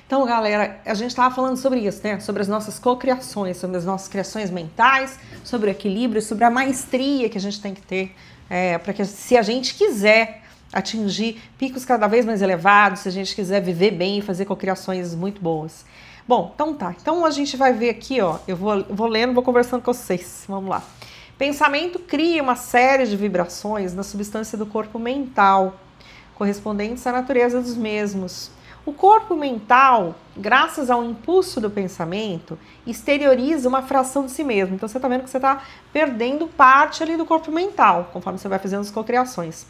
Então, galera, a gente estava falando sobre isso, né? Sobre as nossas cocriações, sobre as nossas criações mentais, sobre o equilíbrio, sobre a maestria que a gente tem que ter para que, se a gente quiser atingir picos cada vez mais elevados, se a gente quiser viver bem e fazer cocriações muito boas. Bom, então tá. Então a gente vai ver aqui, ó. Eu vou lendo, vou conversando com vocês. Vamos lá. Pensamento cria uma série de vibrações na substância do corpo mental, correspondentes à natureza dos mesmos. O corpo mental, graças ao impulso do pensamento, exterioriza uma fração de si mesmo. Então você está vendo que você está perdendo parte ali do corpo mental, conforme você vai fazendo as cocriações.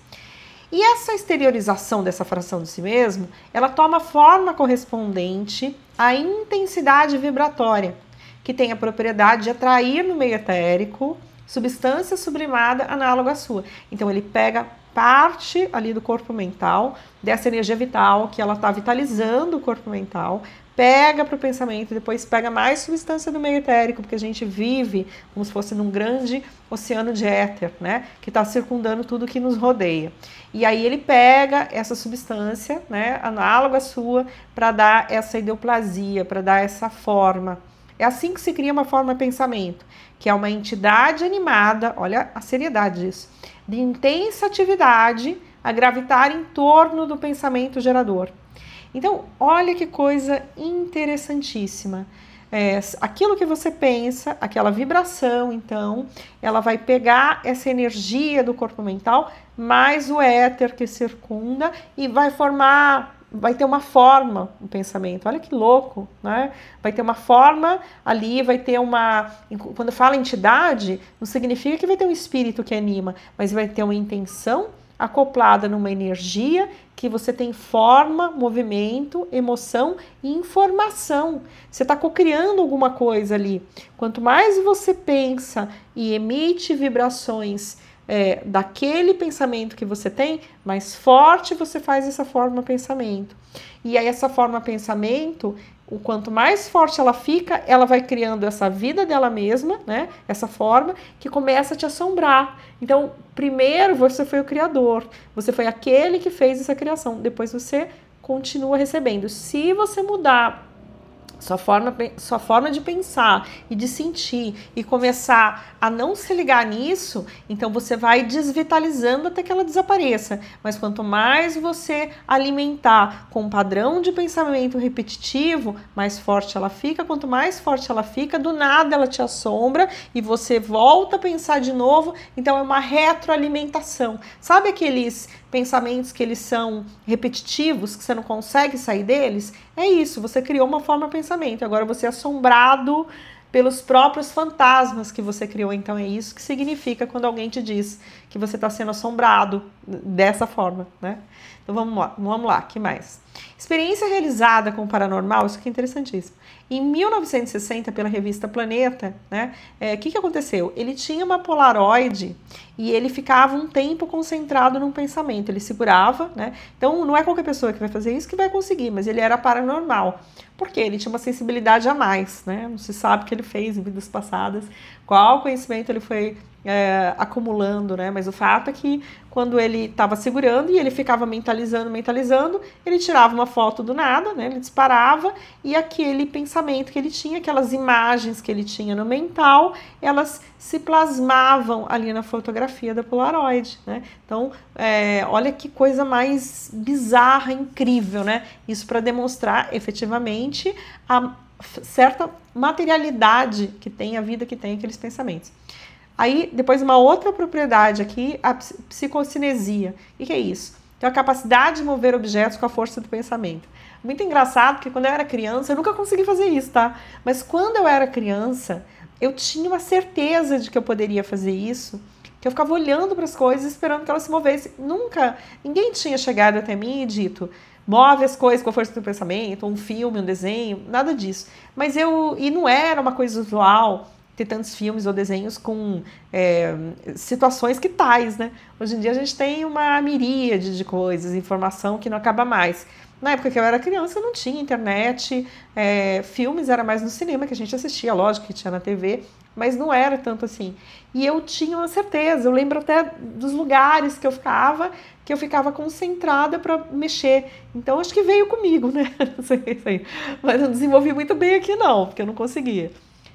E essa exteriorização dessa fração de si mesmo, ela toma forma correspondente à intensidade vibratória, que tem a propriedade de atrair no meio etérico substância sublimada análoga à sua. Então ele pega parte ali do corpo mental, dessa energia vital que ela está vitalizando o corpo mental, pega para o pensamento e depois pega mais substância do meio etérico, porque a gente vive como se fosse num grande oceano de éter, né, que está circundando tudo que nos rodeia. E aí ele pega essa substância, né, análoga à sua, para dar essa ideoplasia, para dar essa forma. É assim que se cria uma forma pensamento, que é uma entidade animada, olha a seriedade disso, de intensa atividade a gravitar em torno do pensamento gerador. Então, olha que coisa interessantíssima. Aquilo que você pensa, aquela vibração, então, ela vai pegar essa energia do corpo mental, mais o éter que circunda e vai ter uma forma no pensamento. Olha que louco, né? Vai ter uma forma ali, vai ter uma... Quando fala entidade, não significa que vai ter um espírito que anima, mas vai ter uma intenção acoplada numa energia que você tem forma, movimento, emoção e informação. Você está cocriando alguma coisa ali. Quanto mais você pensa e emite vibrações daquele pensamento que você tem, mais forte você faz essa forma pensamento. E aí essa forma pensamento, o quanto mais forte ela fica, ela vai criando essa vida dela mesma, né? Essa forma que começa a te assombrar. Então, primeiro você foi o criador, você foi aquele que fez essa criação, depois você continua recebendo. Se você mudar sua forma de pensar e de sentir e começar a não se ligar nisso, então você vai desvitalizando até que ela desapareça. Mas quanto mais você alimentar com um padrão de pensamento repetitivo, mais forte ela fica. Quanto mais forte ela fica, do nada ela te assombra e você volta a pensar de novo. Então é uma retroalimentação. Sabe aqueles pensamentos que eles são repetitivos, que você não consegue sair deles? É isso, você criou uma forma de pensamento, agora você é assombrado pelos próprios fantasmas que você criou. Então é isso que significa quando alguém te diz que você está sendo assombrado dessa forma, né? Então vamos lá, que mais? Experiência realizada com o paranormal, isso aqui é interessantíssimo. Em 1960, pela revista Planeta, né? Que aconteceu? Ele tinha uma Polaroid e ele ficava um tempo concentrado num pensamento, ele segurava, né? Então não é qualquer pessoa que vai fazer isso que vai conseguir, mas ele era paranormal. Por quê? Ele tinha uma sensibilidade a mais, né? Não se sabe o que ele fez em vidas passadas, qual conhecimento ele foi acumulando, né? Mas o fato é que quando ele estava segurando e ele ficava mentalizando, ele tirava uma foto do nada, né? Ele disparava e aquele pensamento que ele tinha, aquelas imagens que ele tinha no mental, elas se plasmavam ali na fotografia da Polaroid, né? Então, olha que coisa mais bizarra, incrível, né? Isso para demonstrar efetivamente a certa materialidade que tem a vida, que tem aqueles pensamentos. Aí, depois, uma outra propriedade aqui, a psicocinesia. O que é isso? Então, a capacidade de mover objetos com a força do pensamento. Muito engraçado, porque quando eu era criança, eu nunca consegui fazer isso, tá? Mas quando eu era criança, eu tinha uma certeza de que eu poderia fazer isso, que eu ficava olhando para as coisas, esperando que elas se movessem. Ninguém tinha chegado até mim e dito, move as coisas com a força do pensamento, um filme, um desenho, nada disso. E não era uma coisa usual ter tantos filmes ou desenhos com situações que tais, né? Hoje em dia a gente tem uma miríade de coisas, informação que não acaba mais. Na época que eu era criança não tinha internet, filmes era mais no cinema que a gente assistia, lógico que tinha na TV, mas não era tanto assim. E eu tinha uma certeza, eu lembro até dos lugares que eu ficava concentrada para mexer. Então acho que veio comigo, né? Não sei, mas não desenvolvi muito bem aqui não, porque eu não conseguia.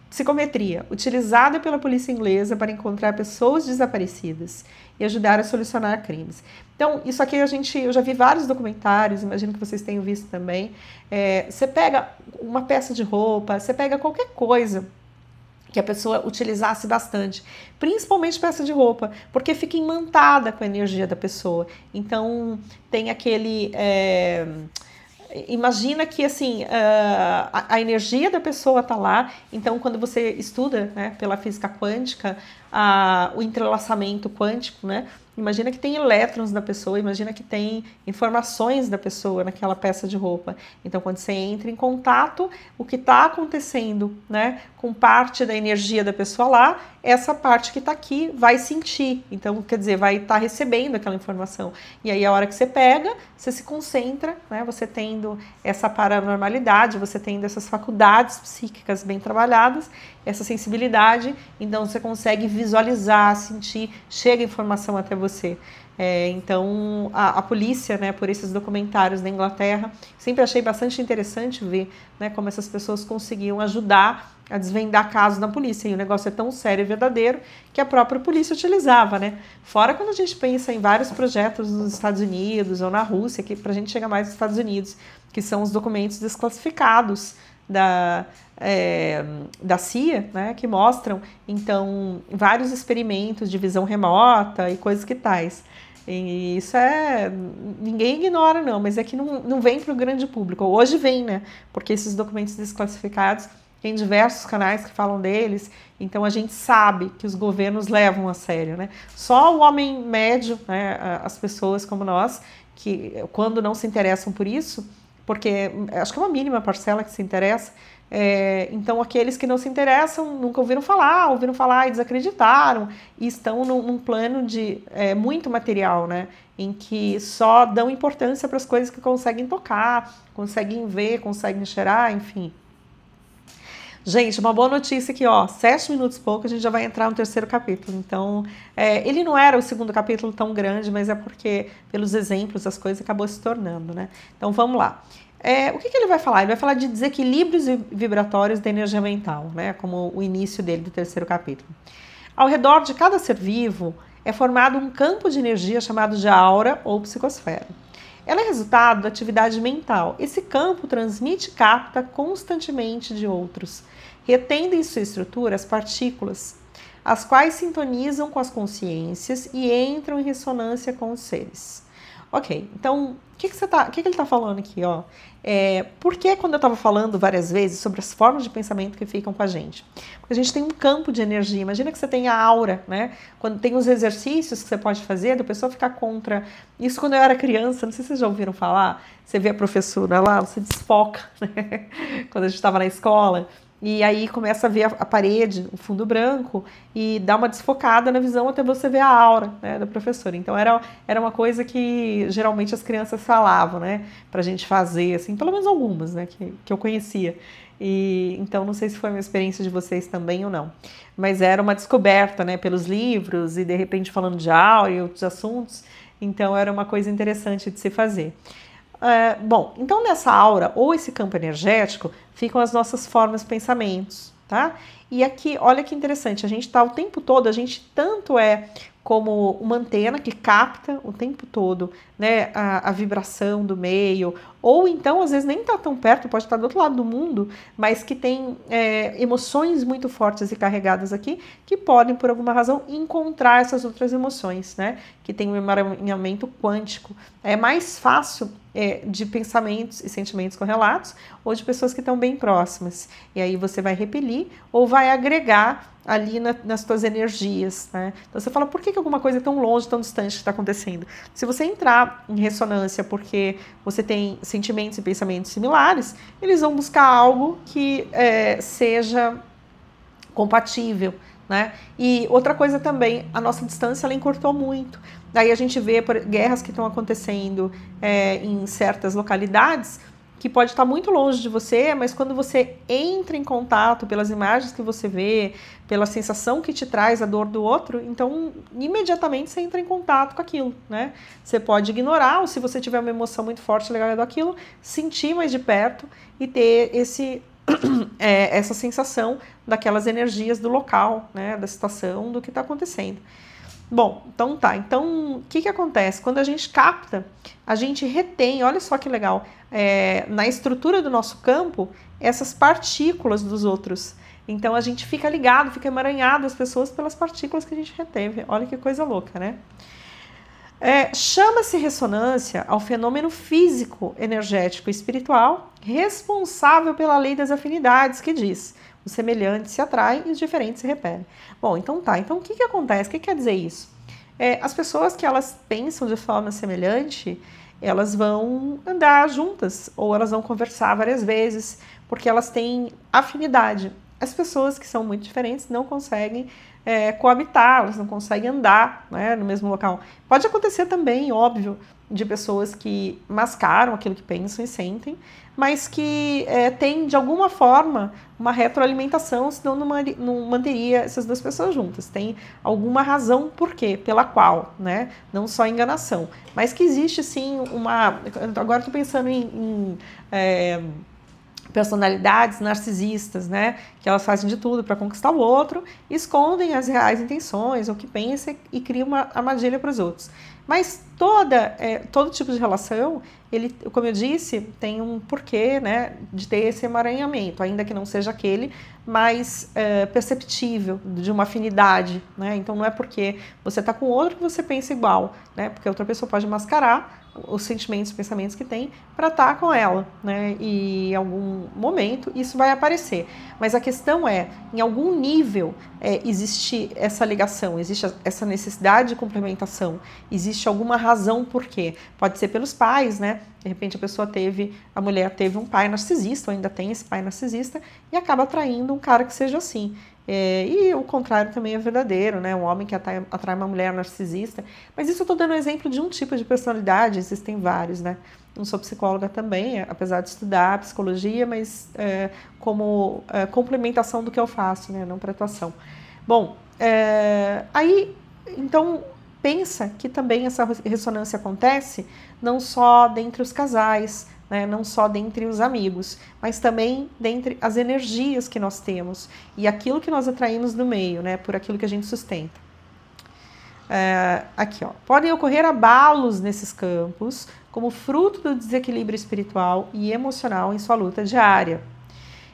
Psicometria, utilizada pela polícia inglesa para encontrar pessoas desaparecidas e ajudar a solucionar crimes. Então, isso aqui eu já vi vários documentários, imagino que vocês tenham visto também. Você pega uma peça de roupa, você pega qualquer coisa que a pessoa utilizasse bastante, principalmente peça de roupa, porque fica imantada com a energia da pessoa. Então, tem aquele... Imagina que assim a energia da pessoa está lá, então quando você estuda, né, pela física quântica o entrelaçamento quântico, né, imagina que tem elétrons da pessoa, imagina que tem informações da pessoa naquela peça de roupa. Então quando você entra em contato, o que está acontecendo, né, com parte da energia da pessoa lá, essa parte que está aqui vai sentir, então quer dizer, vai estar recebendo aquela informação. E aí a hora que você pega, você se concentra, né, você tendo essa paranormalidade, você tendo essas faculdades psíquicas bem trabalhadas, essa sensibilidade, então você consegue visualizar, sentir, chega informação até você. Então a polícia, né, por esses documentários da Inglaterra, sempre achei bastante interessante ver, né, como essas pessoas conseguiam ajudar a desvendar casos na polícia, e o negócio é tão sério e verdadeiro que a própria polícia utilizava, né? Fora quando a gente pensa em vários projetos nos Estados Unidos ou na Rússia, que pra gente chegar mais nos Estados Unidos, que são os documentos desclassificados da CIA, né, que mostram, então, vários experimentos de visão remota e coisas que tais. E isso ninguém ignora não, mas é que não vem para o grande público. Hoje vem, né, porque esses documentos desclassificados tem diversos canais que falam deles, então a gente sabe que os governos levam a sério, né? Só o homem médio, né, as pessoas como nós, que quando não se interessam por isso, porque acho que é uma mínima parcela que se interessa, então aqueles que não se interessam nunca ouviram falar e desacreditaram, e estão num plano de muito material, né, em que só dão importância para as coisas que conseguem tocar, conseguem ver, conseguem cheirar, enfim. Gente, uma boa notícia aqui, ó, 7 minutos pouco a gente já vai entrar no terceiro capítulo. Então, ele não era o segundo capítulo tão grande, mas é porque, pelos exemplos, as coisas acabou se tornando, né? Então, vamos lá. O que ele vai falar? Ele vai falar de desequilíbrios vibratórios da energia mental, né? Como o início dele, do terceiro capítulo. Ao redor de cada ser vivo é formado um campo de energia chamado de aura ou psicosfera. Ela é resultado da atividade mental. Esse campo transmite e capta constantemente de outros, retendo em sua estrutura as partículas, as quais sintonizam com as consciências e entram em ressonância com os seres. Ok, então, o que ele está falando aqui? Ó? Por que quando eu estava falando várias vezes sobre as formas de pensamento que ficam com a gente? Porque a gente tem um campo de energia. Imagina que você tem a aura, né? Quando tem os exercícios que você pode fazer, da pessoa ficar contra. Isso quando eu era criança, não sei se vocês já ouviram falar, você vê a professora lá, você desfoca, né? Quando a gente estava na escola. E aí começa a ver a parede, o fundo branco, e dá uma desfocada na visão até você ver a aura, né, da professora. Então era uma coisa que geralmente as crianças falavam, né, pra gente fazer, assim, pelo menos algumas, né, que eu conhecia. E então não sei se foi uma experiência de vocês também ou não. Mas era uma descoberta, né, pelos livros e de repente falando de aura e outros assuntos. Então era uma coisa interessante de se fazer. Bom, então nessa aura ou esse campo energético ficam as nossas formas de pensamentos, tá? E aqui, olha que interessante, a gente tá o tempo todo, a gente tanto como uma antena que capta o tempo todo, né, a vibração do meio, ou então às vezes nem tá tão perto, pode estar do outro lado do mundo, mas que tem emoções muito fortes e carregadas aqui, que podem por alguma razão encontrar essas outras emoções, né, que tem um emaranhamento quântico. É mais fácil de pensamentos e sentimentos correlatos ou de pessoas que estão bem próximas, e aí você vai repelir ou vai agregar ali nas tuas energias, né? Então você fala, por que alguma coisa é tão longe, tão distante que está acontecendo? Se você entrar em ressonância porque você tem sentimentos e pensamentos similares, eles vão buscar algo que seja compatível, né? E outra coisa também, a nossa distância ela encurtou muito. Daí a gente vê guerras que estão acontecendo em certas localidades, que pode estar muito longe de você, mas quando você entra em contato pelas imagens que você vê, pela sensação que te traz a dor do outro, então imediatamente você entra em contato com aquilo, né? Você pode ignorar, ou se você tiver uma emoção muito forte ligada àquilo, sentir mais de perto e ter essa sensação daquelas energias do local, né? Da situação, do que está acontecendo. Bom, então tá. Então, o que acontece? Quando a gente capta, a gente retém, olha só que legal, na estrutura do nosso campo, essas partículas dos outros. Então, a gente fica ligado, fica emaranhado as pessoas pelas partículas que a gente reteve. Olha que coisa louca, né? Chama-se ressonância ao fenômeno físico, energético e espiritual responsável pela lei das afinidades, que diz: os semelhantes se atraem e os diferentes se repelem. Bom, então tá. Então, o que acontece? O que quer dizer isso? As pessoas que elas pensam de forma semelhante, elas vão andar juntas, ou elas vão conversar várias vezes, porque elas têm afinidade. As pessoas que são muito diferentes não conseguem coabitar, elas não conseguem andar, né, no mesmo local. Pode acontecer também, óbvio, de pessoas que mascaram aquilo que pensam e sentem, mas que têm, de alguma forma, uma retroalimentação, senão não manteria essas duas pessoas juntas. Tem alguma razão por quê, pela qual, né? Não só enganação. Mas que existe, sim, uma... Agora estou pensando em personalidades narcisistas, né? Que elas fazem de tudo para conquistar o outro, escondem as reais intenções, o que pensam e criam uma armadilha para os outros. Mas todo tipo de relação, ele, como eu disse, tem um porquê, né, de ter esse emaranhamento, ainda que não seja aquele mais perceptível, de uma afinidade, né? Então não é porque você está com outro que você pensa igual, né? Porque outra pessoa pode mascarar os sentimentos, os pensamentos que tem para estar com ela, né? E em algum momento isso vai aparecer. Mas a questão é, em algum nível existe essa ligação, existe essa necessidade de complementação, existe alguma razão por quê? Pode ser pelos pais, né? De repente a mulher teve um pai narcisista, ou ainda tem esse pai narcisista, e acaba atraindo um cara que seja assim. E o contrário também é verdadeiro, né? Um homem que atrai uma mulher narcisista. Mas isso eu estou dando um exemplo de um tipo de personalidade, existem vários, né? Não sou psicóloga também, apesar de estudar psicologia, mas como complementação do que eu faço, né? Não para atuação. Bom, aí, então, pensa que também essa ressonância acontece não só dentre os casais, né, não só dentre os amigos, mas também dentre as energias que nós temos e aquilo que nós atraímos no meio, né, por aquilo que a gente sustenta. Aqui, ó, podem ocorrer abalos nesses campos como fruto do desequilíbrio espiritual e emocional em sua luta diária.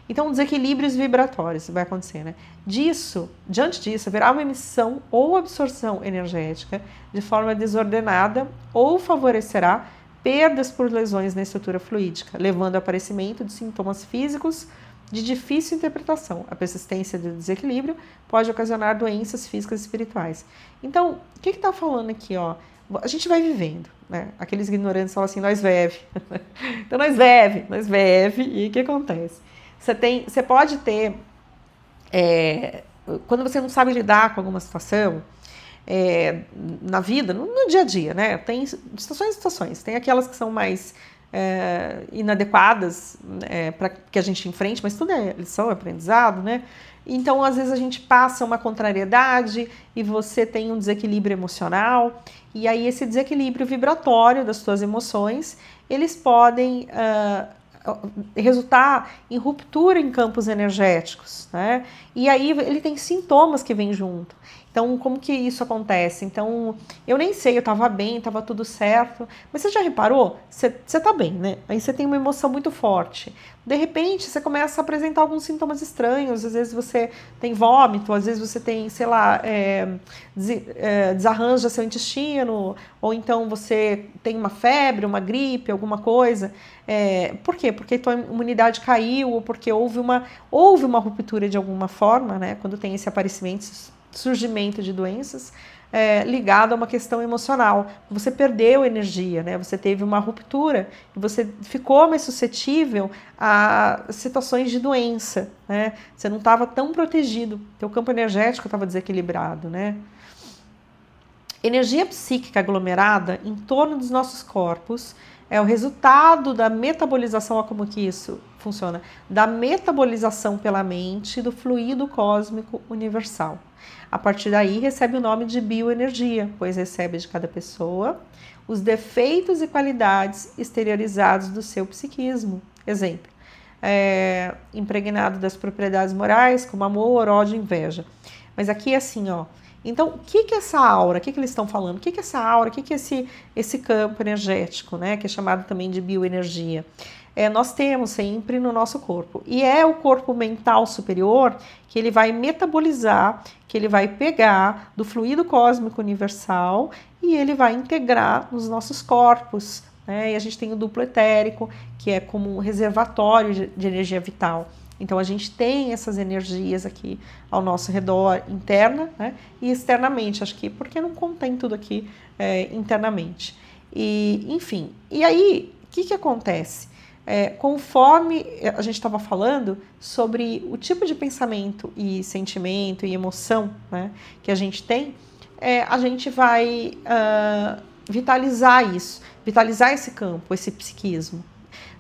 Então, desequilíbrios vibratórios vai acontecer, né? Diante disso, haverá uma emissão ou absorção energética de forma desordenada ou favorecerá perdas por lesões na estrutura fluídica, levando ao aparecimento de sintomas físicos de difícil interpretação. A persistência do desequilíbrio pode ocasionar doenças físicas e espirituais. Então, o que está falando aqui, ó? A gente vai vivendo, né? Aqueles ignorantes falam assim, nós vive. Então, nós vive, e o que acontece? Você pode ter, quando você não sabe lidar com alguma situação, na vida, no dia a dia, né? Tem situações e situações. Tem aquelas que são mais inadequadas para que a gente enfrente, mas tudo é lição, é aprendizado, né? Então, às vezes a gente passa uma contrariedade e você tem um desequilíbrio emocional, e aí esse desequilíbrio vibratório das suas emoções, eles podem resultar em ruptura em campos energéticos, né? E aí ele tem sintomas que vêm junto. Então, como que isso acontece? Então, eu nem sei, eu tava bem, tava tudo certo, mas você já reparou? Você tá bem, né? Aí você tem uma emoção muito forte. De repente, você começa a apresentar alguns sintomas estranhos, às vezes você tem vômito, às vezes você tem, sei lá, desarranjo do seu intestino, ou então você tem uma febre, uma gripe, alguma coisa. Por quê? Porque tua imunidade caiu, ou porque houve uma ruptura de alguma forma, né? Quando tem esse aparecimento, surgimento de doenças ligado a uma questão emocional. Você perdeu energia, né? Você teve uma ruptura e você ficou mais suscetível a situações de doença, né? Você não estava tão protegido, teu campo energético estava desequilibrado, né? Energia psíquica aglomerada em torno dos nossos corpos é o resultado da metabolização, olha como que isso funciona, da metabolização pela mente do fluido cósmico universal. A partir daí recebe o nome de bioenergia, pois recebe de cada pessoa os defeitos e qualidades exteriorizados do seu psiquismo. Exemplo, impregnado das propriedades morais, como amor, ódio e inveja. Mas aqui é assim, ó. Então, o que é essa aura? O que eles estão falando? O que é essa aura? O que é esse campo energético, né? Que é chamado também de bioenergia? Nós temos sempre no nosso corpo. E é o corpo mental superior que ele vai metabolizar, que ele vai pegar do fluido cósmico universal e ele vai integrar nos nossos corpos. E a gente tem o duplo etérico, que é como um reservatório de energia vital. Então, a gente tem essas energias aqui ao nosso redor, interna, né, e externamente, acho que porque não contém tudo aqui internamente. E, enfim, e aí, o que acontece? Conforme a gente estava falando sobre o tipo de pensamento e sentimento e emoção, né, que a gente tem, a gente vai vitalizar isso, vitalizar esse campo, esse psiquismo.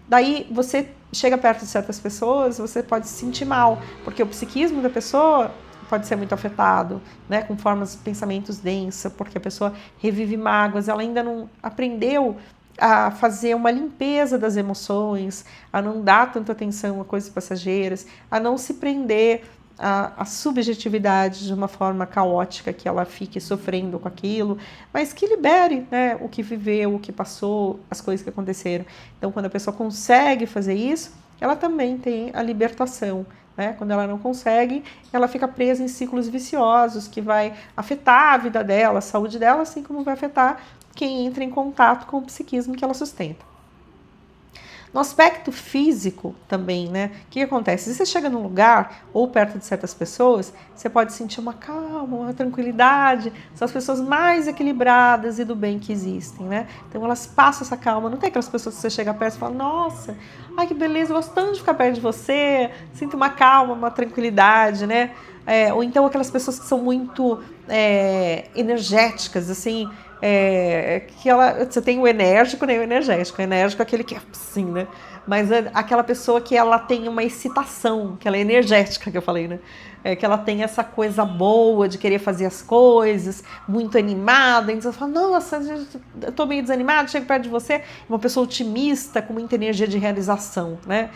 Daí você chega perto de certas pessoas, você pode se sentir mal, porque o psiquismo da pessoa pode ser muito afetado, né, com formas de pensamentos densas, porque a pessoa revive mágoas, ela ainda não aprendeu a fazer uma limpeza das emoções, a não dar tanta atenção a coisas passageiras, a não se prender a subjetividade de uma forma caótica, que ela fique sofrendo com aquilo, mas que libere, né, o que viveu, o que passou, as coisas que aconteceram. Então, quando a pessoa consegue fazer isso, ela também tem a libertação. Né? Quando ela não consegue, ela fica presa em ciclos viciosos, que vai afetar a vida dela, a saúde dela, assim como vai afetar quem entra em contato com o psiquismo que ela sustenta. No aspecto físico também, né? O que acontece? Se você chega num lugar ou perto de certas pessoas, você pode sentir uma calma, uma tranquilidade. São as pessoas mais equilibradas e do bem que existem, né? Então elas passam essa calma. Não tem aquelas pessoas que você chega perto e fala, nossa, ai que beleza, eu gosto tanto de ficar perto de você. Sinto uma calma, uma tranquilidade, né? Ou então aquelas pessoas que são muito energéticas, assim, que você tem o enérgico, nem o energético. O enérgico é aquele que é assim, né? Mas aquela pessoa que ela tem uma excitação, que ela é energética, que eu falei, né? Que ela tem essa coisa boa de querer fazer as coisas, muito animada. Então você fala, nossa, eu tô meio desanimada, chego perto de você. Uma pessoa otimista, com muita energia de realização, né?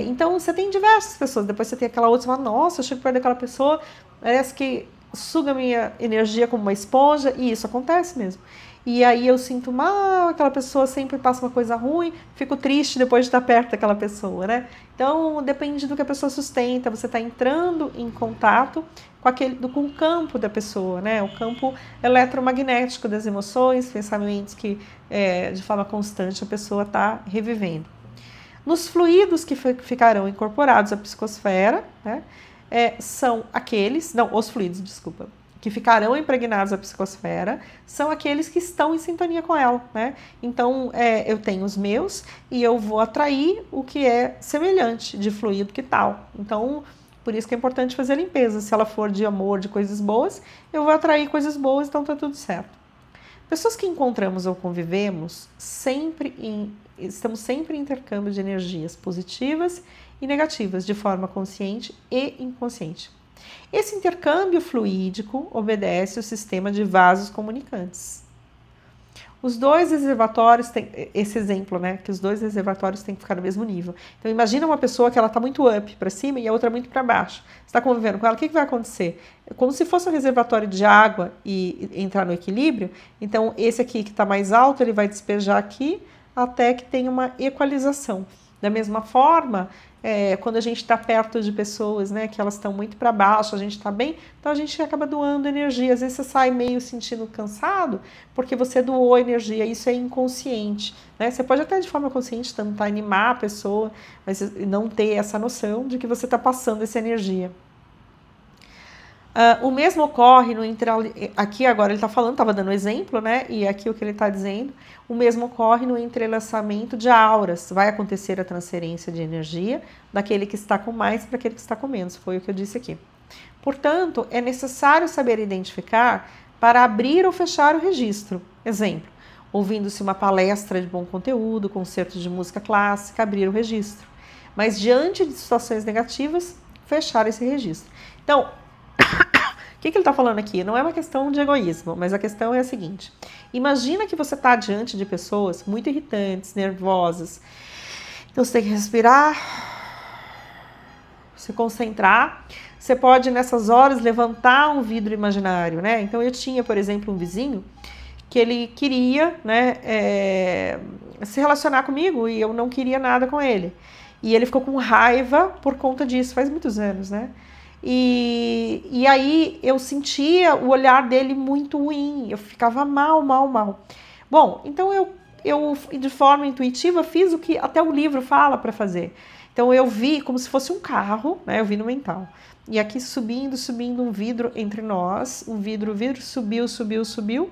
Então você tem diversas pessoas. Depois você tem aquela outra, você fala, nossa, eu chego perto daquela pessoa, parece que suga minha energia como uma esponja, e isso acontece mesmo. E aí eu sinto mal, aquela pessoa sempre passa uma coisa ruim, fico triste depois de estar perto daquela pessoa, né? Então depende do que a pessoa sustenta, você está entrando em contato com o campo da pessoa, né? O campo eletromagnético das emoções, pensamentos que de forma constante a pessoa está revivendo. Nos fluidos que ficarão incorporados à psicosfera, né? São aqueles, não, os fluidos, desculpa, que ficarão impregnados à psicosfera, são aqueles que estão em sintonia com ela, né? Então, eu tenho os meus e eu vou atrair o que é semelhante de fluido que tal. Então, por isso que é importante fazer a limpeza. Se ela for de amor, de coisas boas, eu vou atrair coisas boas, então tá tudo certo. Pessoas que encontramos ou convivemos, estamos sempre em intercâmbio de energias positivas e negativas, de forma consciente e inconsciente. Esse intercâmbio fluídico obedece ao sistema de vasos comunicantes. Os dois reservatórios têm, esse exemplo, né, que os dois reservatórios têm que ficar no mesmo nível. Então imagina uma pessoa que ela está muito up para cima e a outra muito para baixo. Você está convivendo com ela, o que vai acontecer? É como se fosse um reservatório de água e entrar no equilíbrio. Então esse aqui que está mais alto, ele vai despejar aqui até que tenha uma equalização. Da mesma forma, quando a gente está perto de pessoas, né, que elas estão muito para baixo, a gente está bem, então a gente acaba doando energia. Às vezes você sai meio sentindo cansado porque você doou energia, isso é inconsciente, né? Você pode até de forma consciente tentar animar a pessoa, mas não ter essa noção de que você está passando essa energia. O mesmo ocorre no aqui agora ele está falando, estava dando exemplo, né? E aqui o que ele está dizendo, o mesmo ocorre no entrelaçamento de auras. Vai acontecer a transferência de energia daquele que está com mais para aquele que está com menos, foi o que eu disse aqui. Portanto, é necessário saber identificar para abrir ou fechar o registro. Exemplo, ouvindo-se uma palestra de bom conteúdo, concerto de música clássica, abrir o registro. Mas diante de situações negativas, fechar esse registro. Então, o que ele está falando aqui? Não é uma questão de egoísmo, mas a questão é a seguinte. Imagina que você está diante de pessoas muito irritantes, nervosas. Então você tem que respirar, se concentrar. Você pode, nessas horas, levantar um vidro imaginário, né? Então eu tinha, por exemplo, um vizinho que ele queria, né, se relacionar comigo e eu não queria nada com ele. E ele ficou com raiva por conta disso, faz muitos anos, né? E aí eu sentia o olhar dele muito ruim, eu ficava mal. Bom, então eu de forma intuitiva fiz o que até o livro fala para fazer. Então eu vi como se fosse um carro, né? Eu vi no mental. E aqui subindo um vidro entre nós, o vidro subiu.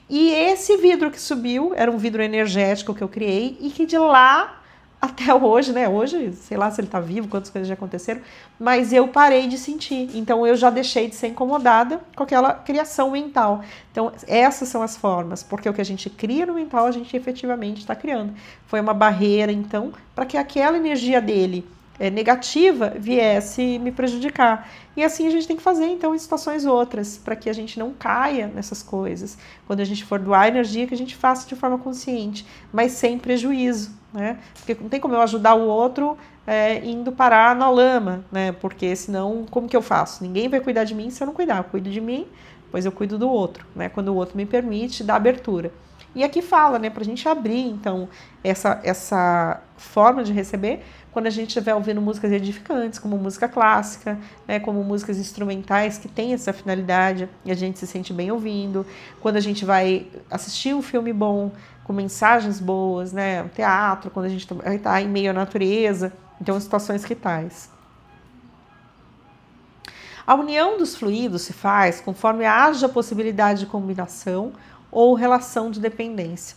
E esse vidro que subiu era um vidro energético que eu criei e que de lá até hoje, né? Hoje, sei lá se ele tá vivo, quantas coisas já aconteceram, mas eu parei de sentir. Então, eu já deixei de ser incomodada com aquela criação mental. Então, essas são as formas, porque o que a gente cria no mental, a gente efetivamente está criando. Foi uma barreira, então, para que aquela energia dele negativa viesse me prejudicar. E assim a gente tem que fazer, então, em situações outras, para que a gente não caia nessas coisas. Quando a gente for doar energia, que a gente faça de forma consciente, mas sem prejuízo, né? Porque não tem como eu ajudar o outro indo parar na lama, né? Porque senão, como que eu faço? Ninguém vai cuidar de mim se eu não cuidar. Eu cuido de mim, pois eu cuido do outro, né? Quando o outro me permite, dá abertura. E aqui fala, né, para a gente abrir, então, essa forma de receber, quando a gente estiver ouvindo músicas edificantes, como música clássica, né, como músicas instrumentais que têm essa finalidade e a gente se sente bem ouvindo, quando a gente vai assistir um filme bom, com mensagens boas, né, teatro, quando a gente vai estar em meio à natureza, então situações que tais. A união dos fluidos se faz conforme haja possibilidade de combinação ou relação de dependência.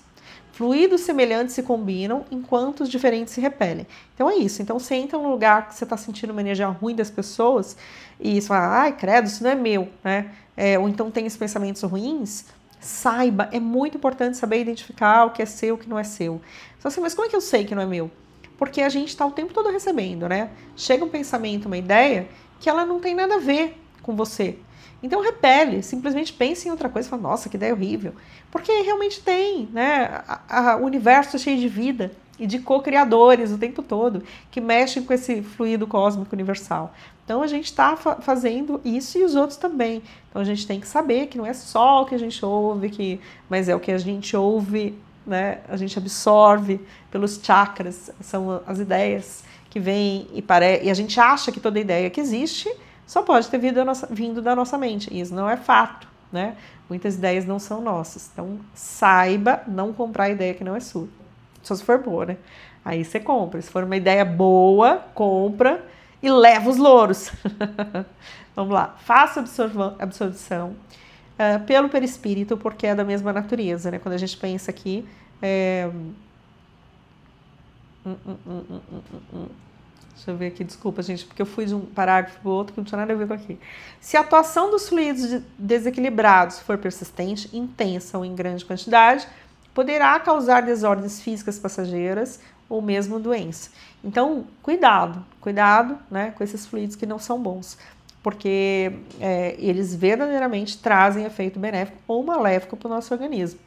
Fluidos semelhantes se combinam enquanto os diferentes se repelem. Então é isso. Então você entra num lugar que você está sentindo uma energia ruim das pessoas e você fala, ai, credo, isso não é meu, né? Ou então tem esses pensamentos ruins, saiba, é muito importante saber identificar o que é seu e o que não é seu. Só assim, mas como é que eu sei que não é meu? Porque a gente está o tempo todo recebendo, né? Chega um pensamento, uma ideia, que ela não tem nada a ver com você. Então repele, simplesmente pense em outra coisa e fala, nossa, que ideia horrível. Porque realmente tem, né? O universo é cheio de vida e de co-criadores o tempo todo, que mexem com esse fluido cósmico universal. Então a gente está fazendo isso e os outros também. Então a gente tem que saber que não é só o que a gente ouve, mas é o que a gente ouve, né? A gente absorve pelos chakras, são as ideias que vêm e a gente acha que toda ideia que existe só pode ter vindo da nossa mente. Isso não é fato, né? Muitas ideias não são nossas. Então, saiba não comprar ideia que não é sua. Só se for boa, né? Aí você compra. Se for uma ideia boa, compra e leva os louros. Vamos lá. Faça absorção pelo perispírito, porque é da mesma natureza, né? Quando a gente pensa aqui... Deixa eu ver aqui, desculpa, gente, porque eu fui de um parágrafo para o outro que não tinha nada a ver com aqui. Se a atuação dos fluidos desequilibrados for persistente, intensa ou em grande quantidade, poderá causar desordens físicas passageiras ou mesmo doença. Então, cuidado, né, com esses fluidos que não são bons, porque eles verdadeiramente trazem efeito benéfico ou maléfico para o nosso organismo.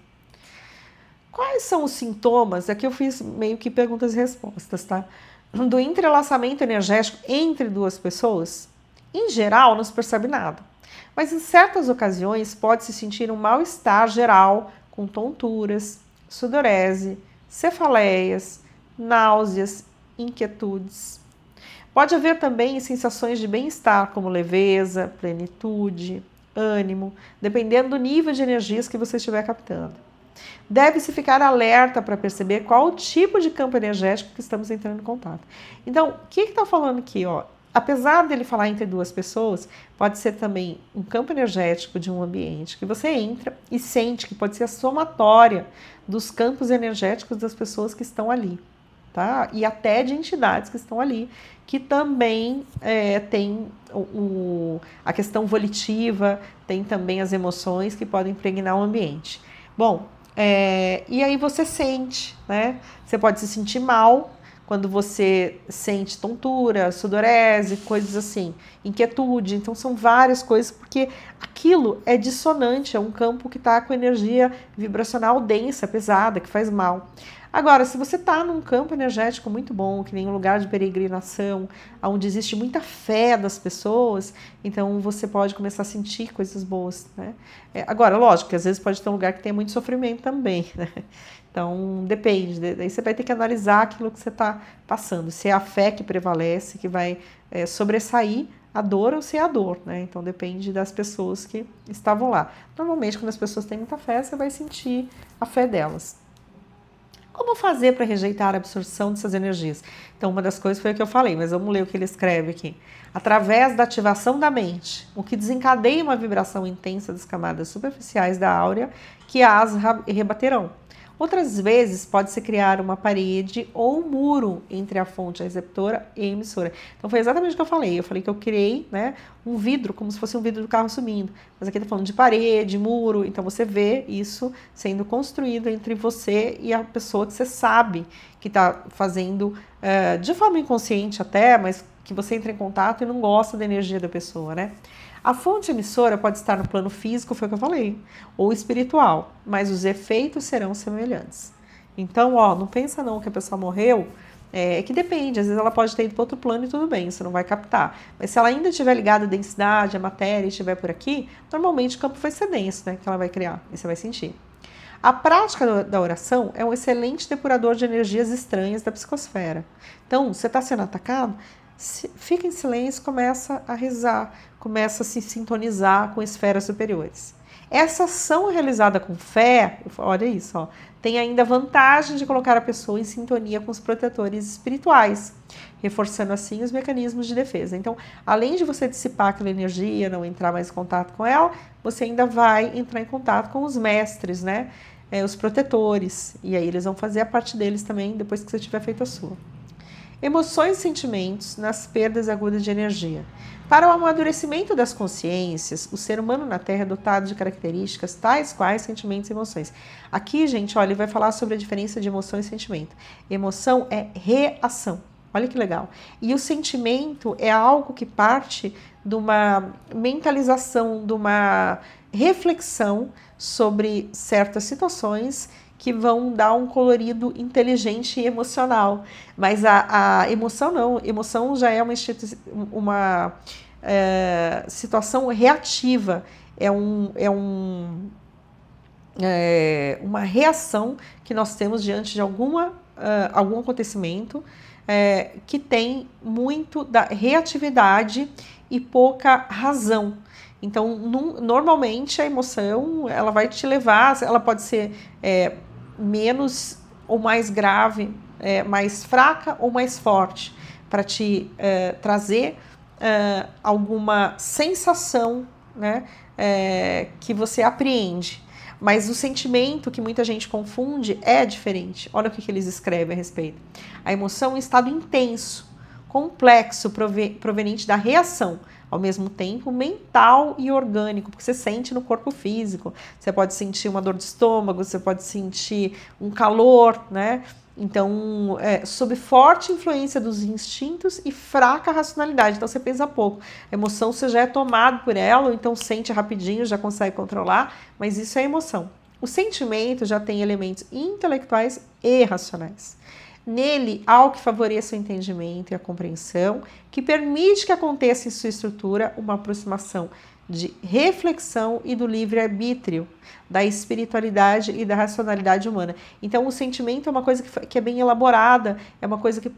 Quais são os sintomas? Aqui eu fiz meio que perguntas e respostas, tá? Do entrelaçamento energético entre duas pessoas, em geral não se percebe nada, mas em certas ocasiões pode-se sentir um mal-estar geral com tonturas, sudorese, cefaleias, náuseas, inquietudes. Pode haver também sensações de bem-estar como leveza, plenitude, ânimo, dependendo do nível de energias que você estiver captando. Deve-se ficar alerta para perceber qual o tipo de campo energético que estamos entrando em contato. Então, o que está falando aqui? Ó? Apesar dele falar entre duas pessoas, pode ser também um campo energético de um ambiente que você entra e sente que pode ser a somatória dos campos energéticos das pessoas que estão ali, tá? E até de entidades que estão ali, que também tem a questão volitiva, tem também as emoções que podem impregnar o ambiente. Bom, E aí você sente, né? Você pode se sentir mal quando você sente tontura, sudorese, coisas assim, inquietude. Então são várias coisas, porque aquilo é dissonante, é um campo que está com energia vibracional densa, pesada, que faz mal. Agora, se você está num campo energético muito bom, que nem um lugar de peregrinação, onde existe muita fé das pessoas, então você pode começar a sentir coisas boas, né? Agora, lógico que às vezes pode ter um lugar que tem muito sofrimento também, né? Então, depende. Daí você vai ter que analisar aquilo que você está passando. Se é a fé que prevalece, que vai sobressair a dor ou se é a dor, né? Então, depende das pessoas que estavam lá. Normalmente, quando as pessoas têm muita fé, você vai sentir a fé delas. Como fazer para rejeitar a absorção dessas energias? Então, uma das coisas foi o que eu falei, mas vamos ler o que ele escreve aqui. Através da ativação da mente, o que desencadeia uma vibração intensa das camadas superficiais da áurea que as rebaterão. Outras vezes, pode-se criar uma parede ou um muro entre a fonte receptora e a emissora. Então, foi exatamente o que eu falei. Eu falei que eu criei, né, um vidro, como se fosse um vidro do carro subindo. Mas aqui está falando de parede, muro. Então, você vê isso sendo construído entre você e a pessoa que você sabe que está fazendo, de forma inconsciente até, mas que você entra em contato e não gosta da energia da pessoa, né? A fonte emissora pode estar no plano físico, foi o que eu falei, ou espiritual, mas os efeitos serão semelhantes. Então, não pensa não que a pessoa morreu, que depende, às vezes ela pode ter ido para outro plano e tudo bem, você não vai captar. Mas se ela ainda estiver ligada à densidade, à matéria, e estiver por aqui, normalmente o campo vai ser denso, né, que ela vai criar, e você vai sentir. A prática da oração é um excelente depurador de energias estranhas da psicosfera. Então, você está sendo atacado, fica em silêncio, começa a rezar, começa a se sintonizar com esferas superiores. Essa ação realizada com fé, olha isso, tem ainda a vantagem de colocar a pessoa em sintonia com os protetores espirituais, reforçando assim os mecanismos de defesa. Então, além de você dissipar aquela energia, não entrar mais em contato com ela, você ainda vai entrar em contato com os mestres, né? Os protetores, e aí eles vão fazer a parte deles também depois que você tiver feito a sua. Emoções e sentimentos nas perdas agudas de energia. Para o amadurecimento das consciências, o ser humano na Terra é dotado de características tais quais sentimentos e emoções. Aqui, gente, olha, ele vai falar sobre a diferença de emoção e sentimento. Emoção é reação. Olha que legal. E o sentimento é algo que parte de uma mentalização, de uma reflexão sobre certas situações que vão dar um colorido inteligente e emocional. Mas a emoção não. Emoção já é uma situação reativa. Uma reação que nós temos diante de algum acontecimento que tem muito da reatividade e pouca razão. Então, normalmente a emoção, ela vai te levar, ela pode ser menos ou mais grave, mais fraca ou mais forte, para te trazer alguma sensação, né, que você apreende. Mas o sentimento que muita gente confunde é diferente. Olha o que eles escrevem a respeito. A emoção é um estado intenso, complexo, proveniente da reação, ao mesmo tempo mental e orgânico, porque você sente no corpo físico, você pode sentir uma dor de estômago, você pode sentir um calor, né? Então, sob forte influência dos instintos e fraca racionalidade, então você pensa pouco. A emoção você já é tomado por ela, ou então sente rapidinho, já consegue controlar, mas isso é emoção. O sentimento já tem elementos intelectuais e racionais. Nele, há o que favoreça o entendimento e a compreensão, que permite que aconteça em sua estrutura uma aproximação de reflexão e do livre-arbítrio, da espiritualidade e da racionalidade humana. Então, o sentimento é uma coisa que é bem elaborada, é uma coisa que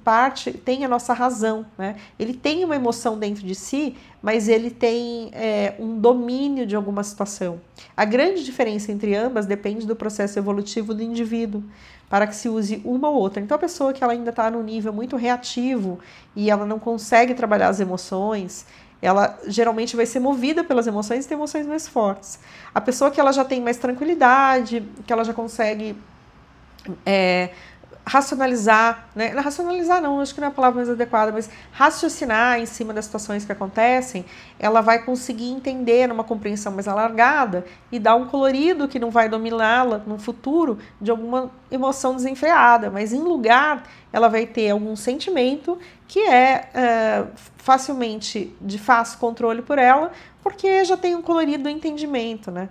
tem a nossa razão, né? Ele tem uma emoção dentro de si, mas ele tem um domínio de alguma situação. A grande diferença entre ambas depende do processo evolutivo do indivíduo, para que se use uma ou outra. Então, a pessoa que ela ainda está num nível muito reativo e ela não consegue trabalhar as emoções, ela geralmente vai ser movida pelas emoções e tem emoções mais fortes. A pessoa que ela já tem mais tranquilidade, que ela já consegue racionalizar, né? Não, racionalizar não, acho que não é a palavra mais adequada, mas raciocinar em cima das situações que acontecem, ela vai conseguir entender numa compreensão mais alargada e dar um colorido que não vai dominá-la no futuro de alguma emoção desenfreada, mas em lugar ela vai ter algum sentimento que é facilmente de fácil controle por ela, porque já tem um colorido do entendimento, né?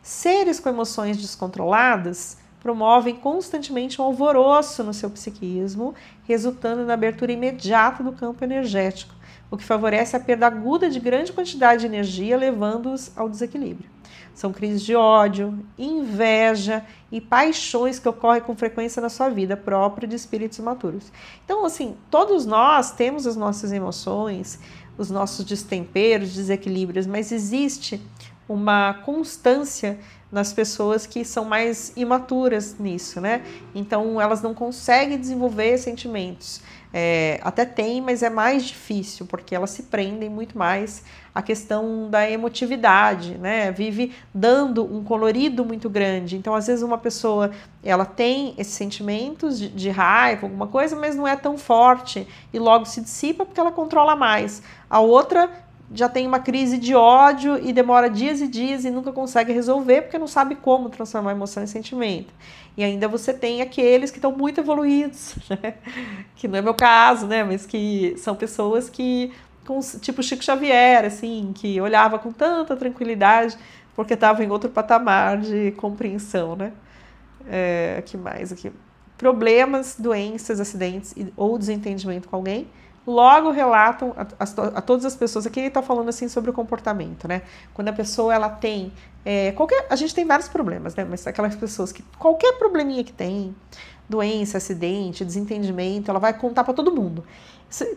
Seres com emoções descontroladas promovem constantemente um alvoroço no seu psiquismo, resultando na abertura imediata do campo energético, o que favorece a perda aguda de grande quantidade de energia, levando-os ao desequilíbrio. São crises de ódio, inveja e paixões que ocorrem com frequência na sua vida, própria de espíritos imaturos. Então, assim, todos nós temos as nossas emoções, os nossos destemperos, desequilíbrios, mas existe uma constância nas pessoas que são mais imaturas nisso, né? Então, elas não conseguem desenvolver sentimentos. Até tem, mas é mais difícil, porque elas se prendem muito mais à questão da emotividade, né? Vive dando um colorido muito grande. Então, às vezes, uma pessoa, ela tem esses sentimentos de raiva, alguma coisa, mas não é tão forte e logo se dissipa porque ela controla mais. A outra já tem uma crise de ódio e demora dias e dias e nunca consegue resolver porque não sabe como transformar emoção em sentimento. E ainda você tem aqueles que estão muito evoluídos, né? Que não é meu caso, né? Mas que são pessoas que, tipo Chico Xavier, assim, que olhava com tanta tranquilidade porque estava em outro patamar de compreensão, né? Que mais aqui? Problemas, doenças, acidentes ou desentendimento com alguém logo relatam a todas as pessoas. Aqui ele está falando assim sobre o comportamento, né? Quando a pessoa ela tem a gente tem vários problemas, né? Mas aquelas pessoas que qualquer probleminha que tem, doença, acidente, desentendimento, ela vai contar para todo mundo.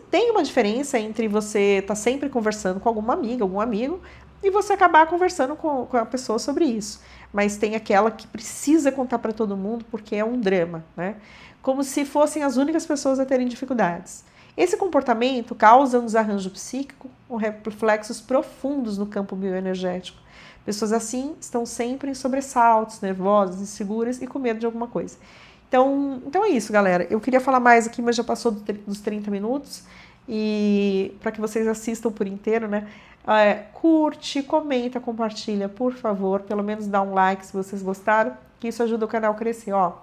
Tem uma diferença entre você estar sempre conversando com alguma amiga, algum amigo, e você acabar conversando com a pessoa sobre isso. Mas tem aquela que precisa contar para todo mundo porque é um drama, né? Como se fossem as únicas pessoas a terem dificuldades. Esse comportamento causa um desarranjo psíquico com reflexos profundos no campo bioenergético. Pessoas assim estão sempre em sobressaltos, nervosas, inseguras e com medo de alguma coisa. Então é isso, galera. Eu queria falar mais aqui, mas já passou dos 30 minutos. E para que vocês assistam por inteiro, né? Curte, comenta, compartilha, por favor. Pelo menos dá um like se vocês gostaram, que isso ajuda o canal a crescer, ó.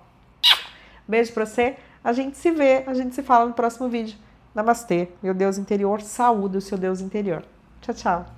Beijo pra você. A gente se vê, a gente se fala no próximo vídeo. Namastê, meu Deus interior, saúde o seu Deus interior. Tchau, tchau.